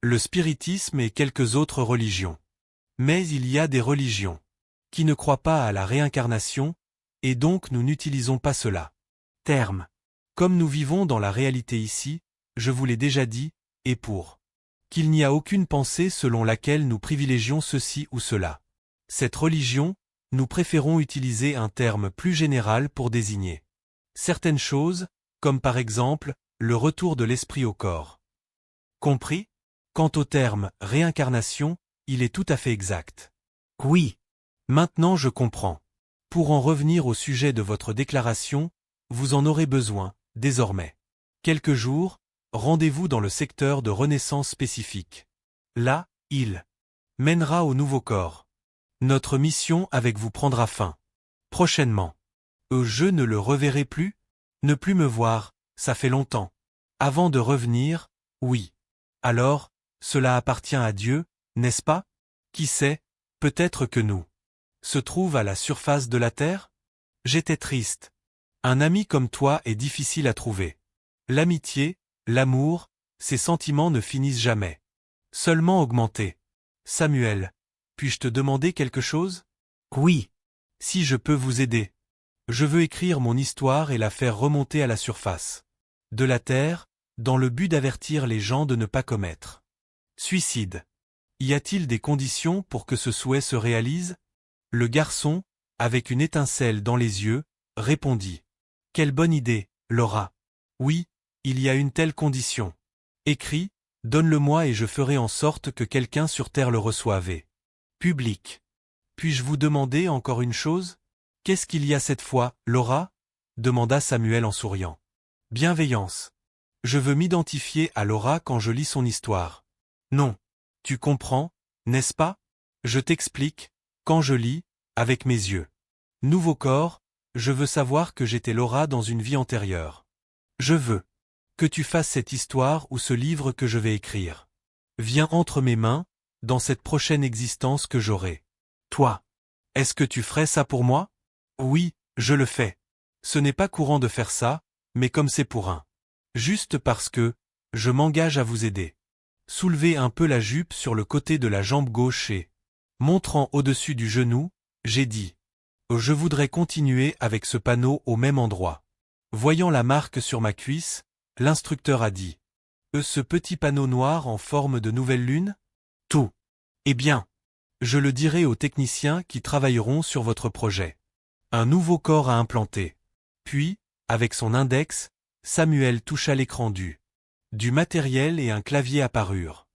le spiritisme et quelques autres religions. Mais il y a des religions qui ne croient pas à la réincarnation, et donc nous n'utilisons pas cela. Terme. Comme nous vivons dans la réalité ici, je vous l'ai déjà dit, et pour qu'il n'y a aucune pensée selon laquelle nous privilégions ceci ou cela. Cette religion, nous préférons utiliser un terme plus général pour désigner certaines choses, comme par exemple, le retour de l'esprit au corps. Compris? Quant au terme « réincarnation », il est tout à fait exact. Oui. Maintenant je comprends. Pour en revenir au sujet de votre déclaration, vous en aurez besoin, désormais. Quelques jours, rendez-vous dans le secteur de renaissance spécifique. Là, il mènera au nouveau corps. Notre mission avec vous prendra fin. Prochainement. Je ne le reverrai plus? Ne plus me voir, ça fait longtemps. Avant de revenir, oui. Alors, cela appartient à Dieu, n'est-ce pas? Qui sait, peut-être que nous se trouve à la surface de la terre? J'étais triste. Un ami comme toi est difficile à trouver. L'amitié, l'amour, ces sentiments ne finissent jamais. Seulement augmenter. Samuel, puis-je te demander quelque chose? Oui. Si je peux vous aider. Je veux écrire mon histoire et la faire remonter à la surface de la terre, dans le but d'avertir les gens de ne pas commettre suicide. Y a-t-il des conditions pour que ce souhait se réalise? Le garçon, avec une étincelle dans les yeux, répondit. Quelle bonne idée, Laura. Oui, il y a une telle condition. Écris, donne-le-moi et je ferai en sorte que quelqu'un sur terre le reçoive. Public. Puis-je vous demander encore une chose? Qu'est-ce qu'il y a cette fois, Laura? Demanda Samuel en souriant. Bienveillance. Je veux m'identifier à Laura quand je lis son histoire. Non. Tu comprends, n'est-ce pas? Je t'explique, quand je lis, avec mes yeux. Nouveau corps, je veux savoir que j'étais Laura dans une vie antérieure. Je veux que tu fasses cette histoire ou ce livre que je vais écrire. Viens entre mes mains, dans cette prochaine existence que j'aurai. Toi. Est-ce que tu ferais ça pour moi? Oui, je le fais. Ce n'est pas courant de faire ça, mais comme c'est pour un. Juste parce que, je m'engage à vous aider. Soulevez un peu la jupe sur le côté de la jambe gauche et, montrant au-dessus du genou, j'ai dit. Je voudrais continuer avec ce panneau au même endroit. Voyant la marque sur ma cuisse, l'instructeur a dit. Ce petit panneau noir en forme de nouvelle lune? Tout. Eh bien. Je le dirai aux techniciens qui travailleront sur votre projet. Un nouveau corps à implanter. Puis, avec son index, Samuel toucha l'écran du matériel et un clavier apparurent.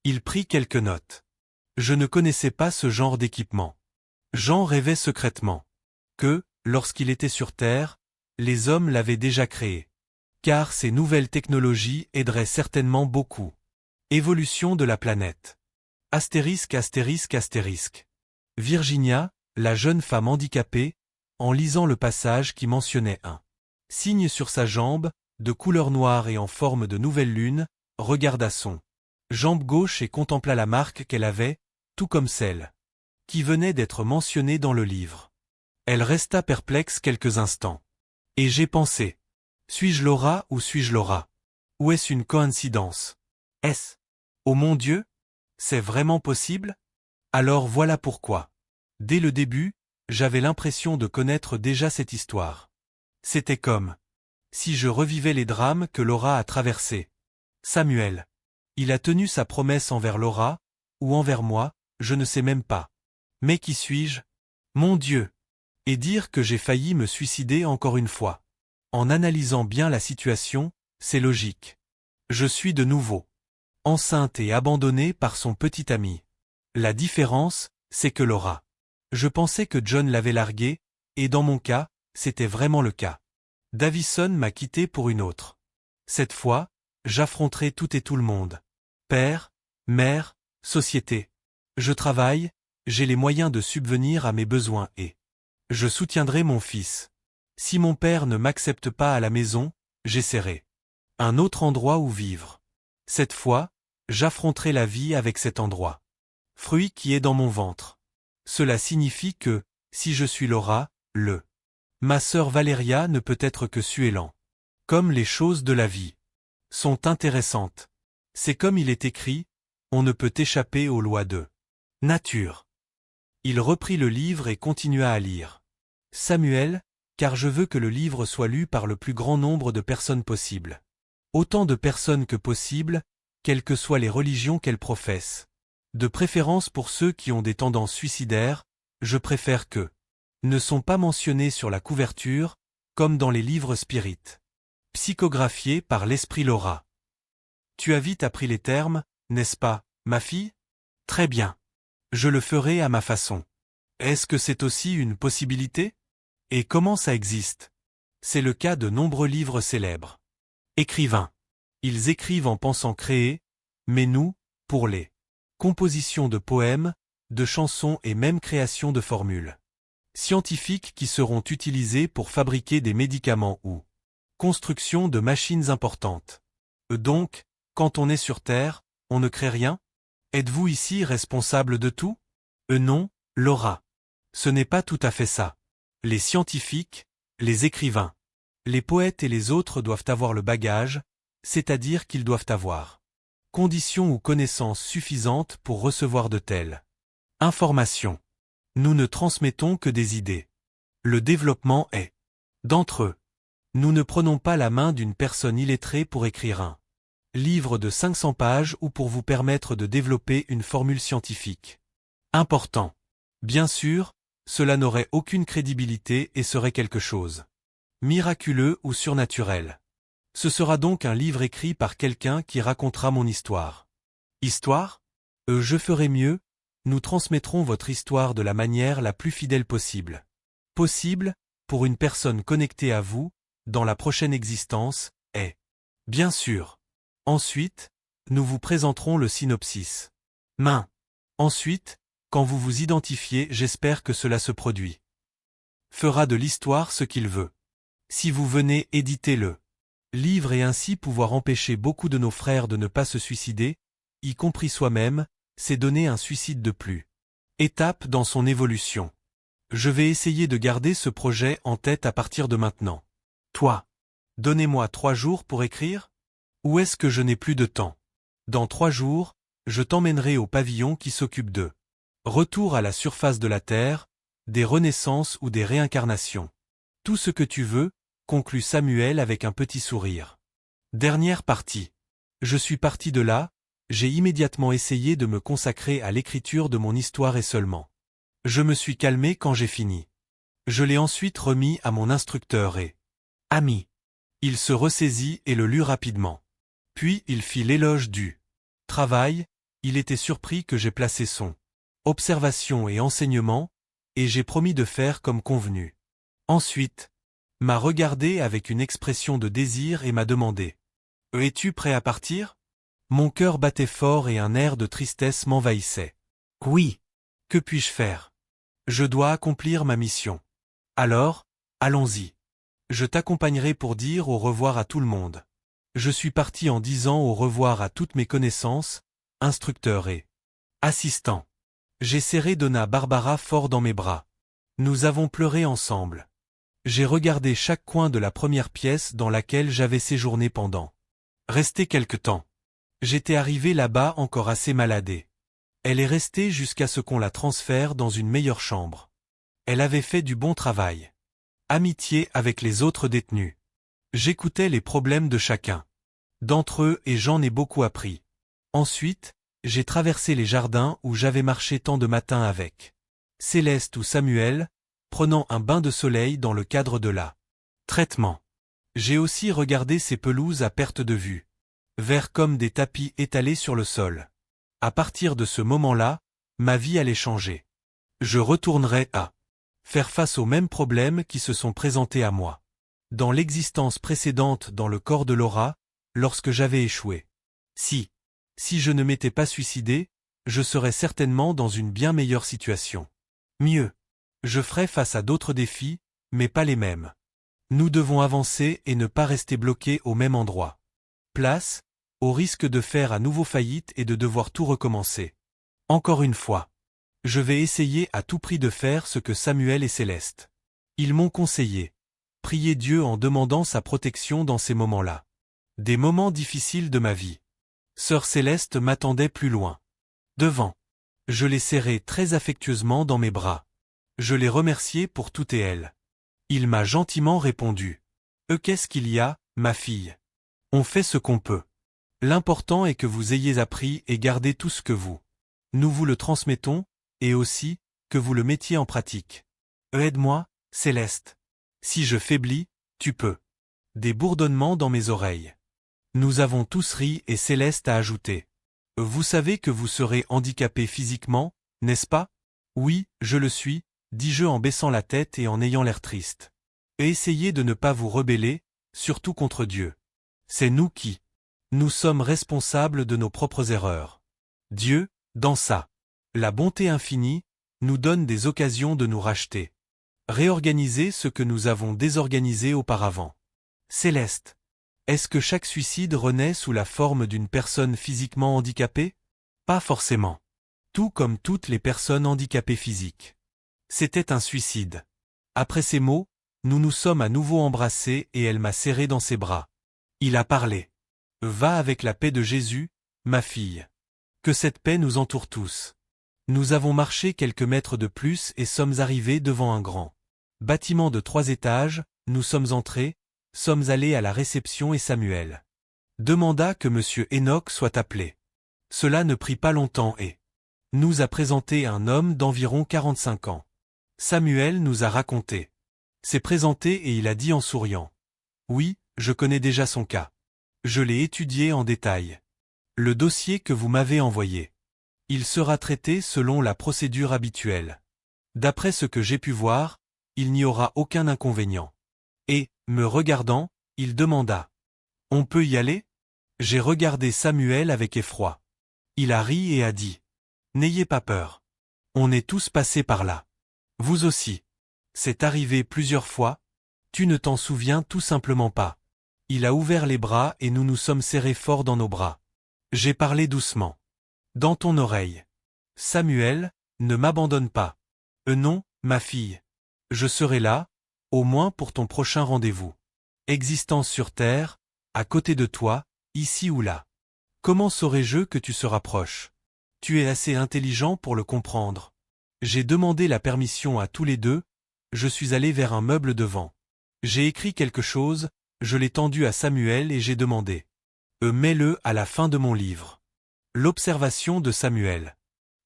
Il prit quelques notes. Je ne connaissais pas ce genre d'équipement. Jean rêvait secrètement que, lorsqu'il était sur Terre, les hommes l'avaient déjà créé. Car ces nouvelles technologies aideraient certainement beaucoup. Évolution de la planète. Astérisque astérisque astérisque. Virginia, la jeune femme handicapée, en lisant le passage qui mentionnait un signe sur sa jambe, de couleur noire et en forme de nouvelle lune, regarda son jambe gauche et contempla la marque qu'elle avait, tout comme celle qui venait d'être mentionnée dans le livre. Elle resta perplexe quelques instants. Et j'ai pensé. Suis-je Laura ou suis-je Laura? Ou est-ce une coïncidence? Est-ce? Oh mon Dieu? C'est vraiment possible? Alors voilà pourquoi. Dès le début, j'avais l'impression de connaître déjà cette histoire. C'était comme si je revivais les drames que Laura a traversés. Samuel. Il a tenu sa promesse envers Laura, ou envers moi, je ne sais même pas. Mais qui suis-je? Mon Dieu! Et dire que j'ai failli me suicider encore une fois. En analysant bien la situation, c'est logique. Je suis de nouveau enceinte et abandonnée par son petit ami. La différence, c'est que Laura. Je pensais que John l'avait larguée, et dans mon cas, c'était vraiment le cas. Davison m'a quitté pour une autre. Cette fois, j'affronterai tout et tout le monde. Père, mère, société. Je travaille, j'ai les moyens de subvenir à mes besoins et je soutiendrai mon fils. Si mon père ne m'accepte pas à la maison, j'essaierai un autre endroit où vivre. Cette fois, j'affronterai la vie avec cet endroit. Fruit qui est dans mon ventre. Cela signifie que, si je suis Laura, ma sœur Valéria ne peut être que Suélan. Comme les choses de la vie sont intéressantes. C'est comme il est écrit, on ne peut échapper aux lois de nature. Il reprit le livre et continua à lire. Samuel, car je veux que le livre soit lu par le plus grand nombre de personnes possible. Autant de personnes que possible, quelles que soient les religions qu'elles professent. De préférence pour ceux qui ont des tendances suicidaires, je préfère que ne sont pas mentionnés sur la couverture, comme dans les livres spirites. Psychographiés par l'esprit Laura. Tu as vite appris les termes, n'est-ce pas, ma fille? Très bien. Je le ferai à ma façon. Est-ce que c'est aussi une possibilité? Et comment ça existe? C'est le cas de nombreux livres célèbres. Écrivains. Ils écrivent en pensant créer, mais nous, pour les compositions de poèmes, de chansons et même création de formules scientifiques qui seront utilisées pour fabriquer des médicaments ou construction de machines importantes. Donc, quand on est sur Terre, on ne crée rien? Êtes-vous ici responsable de tout? Non, Laura. Ce n'est pas tout à fait ça. Les scientifiques, les écrivains, les poètes et les autres doivent avoir le bagage, c'est-à-dire qu'ils doivent avoir conditions ou connaissances suffisantes pour recevoir de telles informations. Nous ne transmettons que des idées. Le développement est d'entre eux. Nous ne prenons pas la main d'une personne illettrée pour écrire un livre de 500 pages ou pour vous permettre de développer une formule scientifique. Important. Bien sûr, cela n'aurait aucune crédibilité et serait quelque chose miraculeux ou surnaturel. Ce sera donc un livre écrit par quelqu'un qui racontera mon histoire. Histoire? Je ferai mieux, nous transmettrons votre histoire de la manière la plus fidèle possible. Possible, pour une personne connectée à vous, dans la prochaine existence, est. Bien sûr. Ensuite, nous vous présenterons le synopsis. Ensuite, quand vous vous identifiez, j'espère que cela se produit. Fera de l'histoire ce qu'il veut. Si vous venez éditer le livre et ainsi pouvoir empêcher beaucoup de nos frères de ne pas se suicider, y compris soi-même, c'est donner un suicide de plus. Étape dans son évolution. Je vais essayer de garder ce projet en tête à partir de maintenant. Toi. Donnez-moi 3 jours pour écrire? Ou est-ce que je n'ai plus de temps? Dans 3 jours, je t'emmènerai au pavillon qui s'occupe de retour à la surface de la Terre, des renaissances ou des réincarnations. Tout ce que tu veux, conclut Samuel avec un petit sourire. Dernière partie. Je suis parti de là, j'ai immédiatement essayé de me consacrer à l'écriture de mon histoire et seulement. Je me suis calmé quand j'ai fini. Je l'ai ensuite remis à mon instructeur et ami. Il se ressaisit et le lut rapidement. Puis il fit l'éloge du travail, il était surpris que j'ai placé son observation et enseignement, et j'ai promis de faire comme convenu. Ensuite, m'a regardé avec une expression de désir et m'a demandé « Es-tu prêt à partir ?» Mon cœur battait fort et un air de tristesse m'envahissait. « Oui. Que puis-je faire ? Je dois accomplir ma mission. Alors, allons-y. Je t'accompagnerai pour dire au revoir à tout le monde. » Je suis parti en disant au revoir à toutes mes connaissances, instructeur et assistant. J'ai serré Donna Barbara fort dans mes bras. Nous avons pleuré ensemble. J'ai regardé chaque coin de la première pièce dans laquelle j'avais séjourné pendant. Resté quelque temps. J'étais arrivé là-bas encore assez maladé. Elle est restée jusqu'à ce qu'on la transfère dans une meilleure chambre. Elle avait fait du bon travail. Amitié avec les autres détenus. J'écoutais les problèmes de chacun d'entre eux et j'en ai beaucoup appris. Ensuite, j'ai traversé les jardins où j'avais marché tant de matins avec Céleste ou Samuel, prenant un bain de soleil dans le cadre de la traitement. J'ai aussi regardé ces pelouses à perte de vue, verts comme des tapis étalés sur le sol. À partir de ce moment-là, ma vie allait changer. Je retournerais à faire face aux mêmes problèmes qui se sont présentés à moi dans l'existence précédente dans le corps de Laura, lorsque j'avais échoué. Si je ne m'étais pas suicidé, je serais certainement dans une bien meilleure situation. Mieux. Je ferais face à d'autres défis, mais pas les mêmes. Nous devons avancer et ne pas rester bloqués au même endroit. Place, au risque de faire à nouveau faillite et de devoir tout recommencer. Encore une fois. Je vais essayer à tout prix de faire ce que Samuel et Céleste. Ils m'ont conseillé. Prier Dieu en demandant sa protection dans ces moments-là. Des moments difficiles de ma vie. Sœur Céleste m'attendait plus loin. Devant. Je l'ai serrée très affectueusement dans mes bras. Je l'ai remerciée pour tout et elle. Il m'a gentiment répondu. Qu'est-ce qu'il y a, ma fille? On fait ce qu'on peut. L'important est que vous ayez appris et gardé tout ce que nous vous le transmettons, et aussi, que vous le mettiez en pratique. Aide-moi, Céleste. Si je faiblis, tu peux. Des bourdonnements dans mes oreilles. Nous avons tous ri et Céleste a ajouté. Vous savez que vous serez handicapé physiquement, n'est-ce pas? Oui, je le suis, dis-je en baissant la tête et en ayant l'air triste. Et essayez de ne pas vous rebeller, surtout contre Dieu. C'est nous qui. Nous sommes responsables de nos propres erreurs. Dieu, dans la bonté infinie, nous donne des occasions de nous racheter. Réorganiser ce que nous avons désorganisé auparavant. Céleste. Est-ce que chaque suicide renaît sous la forme d'une personne physiquement handicapée? Pas forcément. Tout comme toutes les personnes handicapées physiques. C'était un suicide. Après ces mots, nous nous sommes à nouveau embrassés et elle m'a serré dans ses bras. Il a parlé. Va avec la paix de Jésus, ma fille. Que cette paix nous entoure tous. Nous avons marché quelques mètres de plus et sommes arrivés devant un grand bâtiment de 3 étages, nous sommes entrés, sommes allés à la réception et Samuel demanda que M. Enoch soit appelé. Cela ne prit pas longtemps et nous a présenté un homme d'environ 45 ans. Samuel nous a raconté. S'est présenté et il a dit en souriant. Oui, je connais déjà son cas. Je l'ai étudié en détail. Le dossier que vous m'avez envoyé. Il sera traité selon la procédure habituelle. D'après ce que j'ai pu voir, il n'y aura aucun inconvénient. Et, me regardant, il demanda. On peut y aller? J'ai regardé Samuel avec effroi. Il a ri et a dit. N'ayez pas peur. On est tous passés par là. Vous aussi. C'est arrivé plusieurs fois. Tu ne t'en souviens tout simplement pas. Il a ouvert les bras et nous nous sommes serrés fort dans nos bras. J'ai parlé doucement. Dans ton oreille. Samuel, ne m'abandonne pas. Non, ma fille. Je serai là, au moins pour ton prochain rendez-vous. Existence sur terre, à côté de toi, ici ou là. Comment saurais-je que tu seras proche? Tu es assez intelligent pour le comprendre. J'ai demandé la permission à tous les deux, je suis allé vers un meuble devant. J'ai écrit quelque chose, je l'ai tendu à Samuel et j'ai demandé. Mets-le à la fin de mon livre. L'observation de Samuel.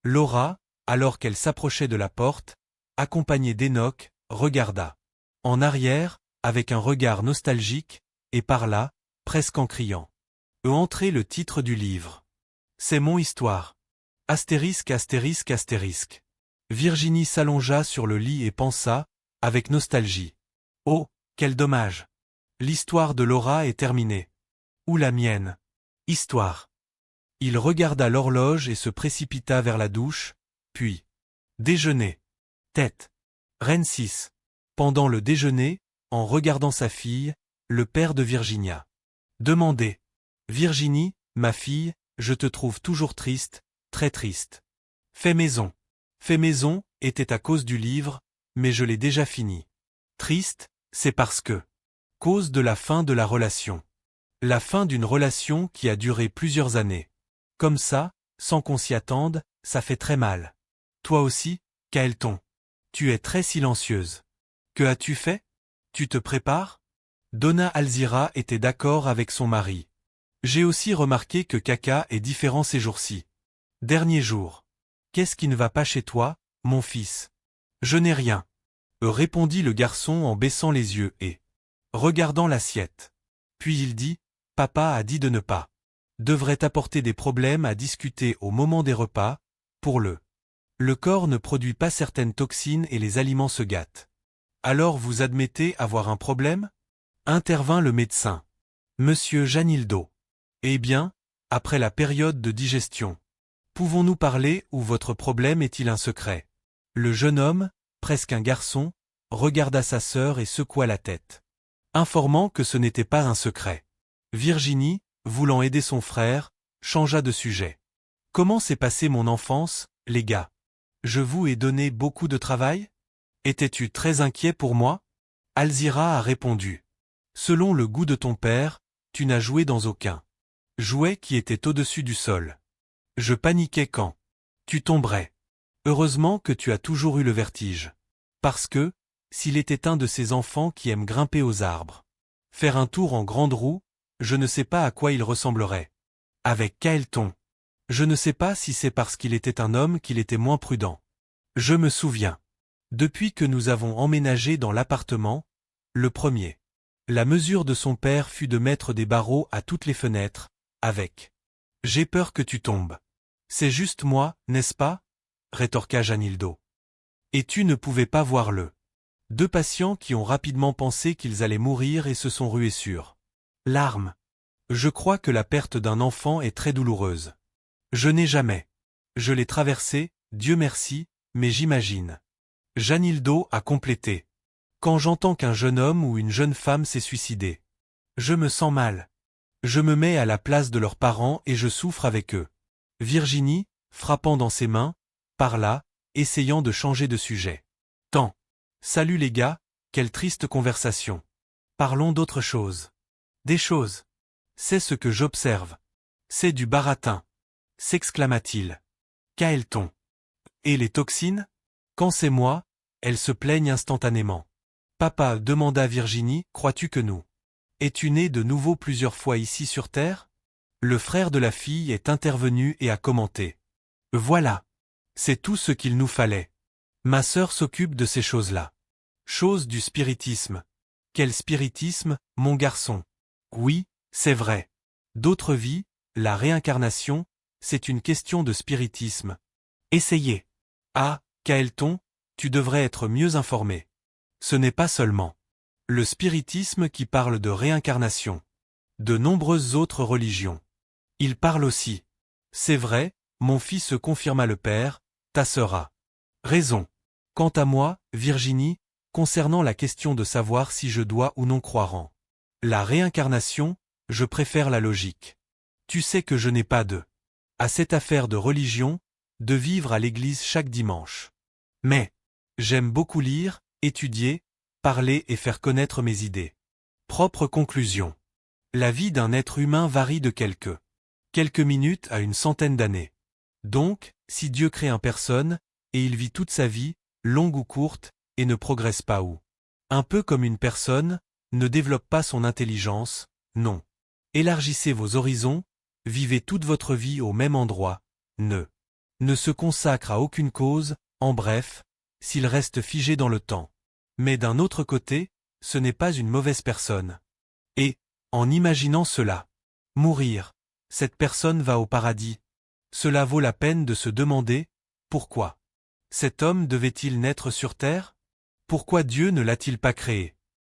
Laura, alors qu'elle s'approchait de la porte, accompagnée d'Enoch, regarda. En arrière, avec un regard nostalgique, et par là, presque en criant. Entrer le titre du livre. C'est mon histoire. Astérisque astérisque astérisque. Virginie s'allongea sur le lit et pensa, avec nostalgie. Oh, quel dommage. L'histoire de Laura est terminée. Ou la mienne. Histoire. Il regarda l'horloge et se précipita vers la douche, puis. Déjeuner. Tête. Reine 6. Pendant le déjeuner, en regardant sa fille, le père de Virginia. Demandait. Virginie, ma fille, je te trouve toujours triste, très triste. Fais maison. Fais maison était à cause du livre, mais je l'ai déjà fini. Triste, c'est parce que. Cause de la fin de la relation. La fin d'une relation qui a duré plusieurs années. Comme ça, sans qu'on s'y attende, ça fait très mal. Toi aussi, Kaelton. Tu es très silencieuse. Que as-tu fait? Tu te prépares? Donna Alzira était d'accord avec son mari. J'ai aussi remarqué que Kaka est différent ces jours-ci. Dernier jour. Qu'est-ce qui ne va pas chez toi, mon fils? Je n'ai rien. Répondit le garçon en baissant les yeux et regardant l'assiette. Puis il dit, papa a dit de ne pas. Devrait apporter des problèmes à discuter au moment des repas, pour le corps ne produit pas certaines toxines et les aliments se gâtent. Alors vous admettez avoir un problème? Intervint le médecin. Monsieur Janildo. Eh bien, après la période de digestion. Pouvons-nous parler ou votre problème est-il un secret? Le jeune homme, presque un garçon, regarda sa sœur et secoua la tête, informant que ce n'était pas un secret. Virginie, voulant aider son frère, changea de sujet. Comment s'est passée mon enfance, les gars? Je vous ai donné beaucoup de travail? Étais-tu très inquiet pour moi? Alzira a répondu. Selon le goût de ton père, tu n'as joué dans aucun jouet qui était au-dessus du sol. Je paniquais quand tu tomberais. Heureusement que tu as toujours eu le vertige. Parce que, s'il était un de ces enfants qui aiment grimper aux arbres, faire un tour en grande roue, je ne sais pas à quoi il ressemblerait. Avec Kaelton. Je ne sais pas si c'est parce qu'il était un homme qu'il était moins prudent. Je me souviens. Depuis que nous avons emménagé dans l'appartement, le premier. La mesure de son père fut de mettre des barreaux à toutes les fenêtres, avec. J'ai peur que tu tombes. C'est juste moi, n'est-ce pas? Rétorqua Janildo. Et tu ne pouvais pas voir deux patients qui ont rapidement pensé qu'ils allaient mourir et se sont rués sur l'arme. Je crois que la perte d'un enfant est très douloureuse. Je n'ai jamais. Je l'ai traversée, Dieu merci, mais j'imagine. Janildo a complété. Quand j'entends qu'un jeune homme ou une jeune femme s'est suicidé, je me sens mal. Je me mets à la place de leurs parents et je souffre avec eux. Virginie, frappant dans ses mains, parla, essayant de changer de sujet. Tant. Salut les gars, quelle triste conversation. Parlons d'autre chose. Des choses. C'est ce que j'observe. C'est du baratin. S'exclama-t-il. Kaelton. Et les toxines? Quand c'est moi, elles se plaignent instantanément. Papa, demanda Virginie, crois-tu que nous? Es-tu né de nouveau plusieurs fois ici sur Terre? Le frère de la fille est intervenu et a commenté. Voilà. C'est tout ce qu'il nous fallait. Ma sœur s'occupe de ces choses-là. Choses du spiritisme. Quel spiritisme, mon garçon? Oui, c'est vrai. D'autres vies, la réincarnation, c'est une question de spiritisme. Essayez. Ah, Kaelton, tu devrais être mieux informé. Ce n'est pas seulement le spiritisme qui parle de réincarnation. De nombreuses autres religions. Il parle aussi. C'est vrai, mon fils confirma le père, ta sœur a raison. Quant à moi, Virginie, concernant la question de savoir si je dois ou non croire en la réincarnation, je préfère la logique. Tu sais que je n'ai pas à cette affaire de religion, de vivre à l'église chaque dimanche. Mais j'aime beaucoup lire, étudier, parler et faire connaître mes idées. Propre conclusion. La vie d'un être humain varie de quelques minutes à une centaine d'années. Donc, si Dieu crée une personne, et il vit toute sa vie, longue ou courte, et ne progresse pas ou un peu comme une personne, ne développe pas son intelligence, non. Élargissez vos horizons, vivez toute votre vie au même endroit, ne se consacre à aucune cause, en bref, s'il reste figé dans le temps. Mais d'un autre côté, ce n'est pas une mauvaise personne. Et, en imaginant cela, mourir, cette personne va au paradis. Cela vaut la peine de se demander, pourquoi? Cet homme devait-il naître sur terre? Pourquoi Dieu ne l'a-t-il pas créé?